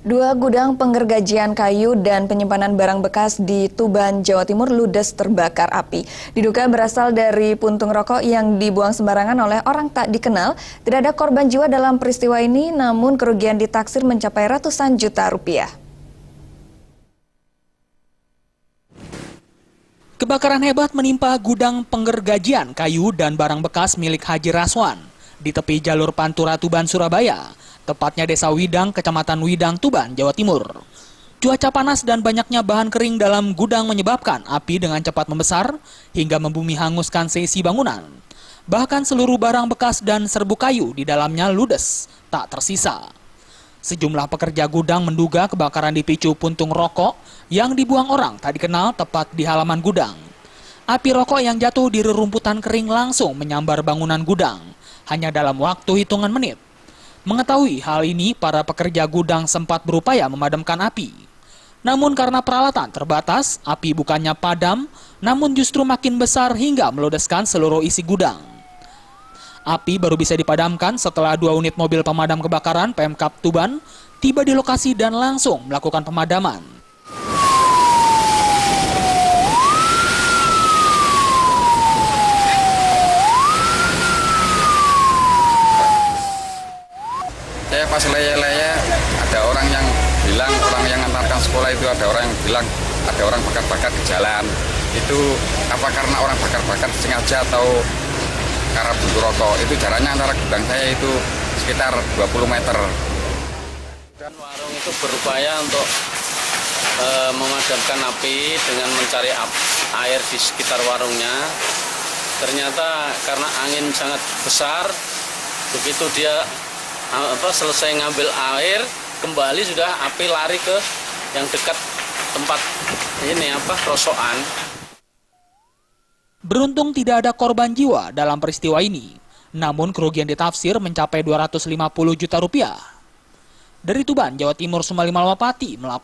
Dua gudang penggergajian kayu dan penyimpanan barang bekas di Tuban, Jawa Timur ludes terbakar api. Diduga berasal dari puntung rokok yang dibuang sembarangan oleh orang tak dikenal. Tidak ada korban jiwa dalam peristiwa ini, namun kerugian ditaksir mencapai ratusan juta rupiah. Kebakaran hebat menimpa gudang penggergajian kayu dan barang bekas milik Haji Raswan di tepi jalur Pantura Tuban, Surabaya, tepatnya Desa Widang, Kecamatan Widang, Tuban, Jawa Timur. Cuaca panas dan banyaknya bahan kering dalam gudang menyebabkan api dengan cepat membesar hingga membumi hanguskan seisi bangunan. Bahkan seluruh barang bekas dan serbuk kayu di dalamnya ludes, tak tersisa. Sejumlah pekerja gudang menduga kebakaran dipicu puntung rokok yang dibuang orang tak dikenal tepat di halaman gudang. Api rokok yang jatuh di rerumputan kering langsung menyambar bangunan gudang, hanya dalam waktu hitungan menit. Mengetahui hal ini, para pekerja gudang sempat berupaya memadamkan api. Namun karena peralatan terbatas, api bukannya padam, namun justru makin besar hingga meludeskan seluruh isi gudang. Api baru bisa dipadamkan setelah 2 unit mobil pemadam kebakaran Pemkab Tuban tiba di lokasi dan langsung melakukan pemadaman. Saya pas leye-leye ada orang yang bilang, orang yang antarkan sekolah itu ada orang yang bilang ada orang bakar-bakar di jalan. Itu apa karena orang bakar-bakar sengaja atau karena buntu rokok? Itu jaraknya antara gudang saya itu sekitar 20 meter. Dan warung itu berupaya untuk memadamkan api dengan mencari air di sekitar warungnya. Ternyata karena angin sangat besar, begitu dia selesai ngambil air, kembali sudah api lari ke yang dekat tempat rosokan. Beruntung tidak ada korban jiwa dalam peristiwa ini, namun kerugian ditafsir mencapai 250 juta rupiah. Dari Tuban, Jawa Timur, Sumali Malwapati melapor.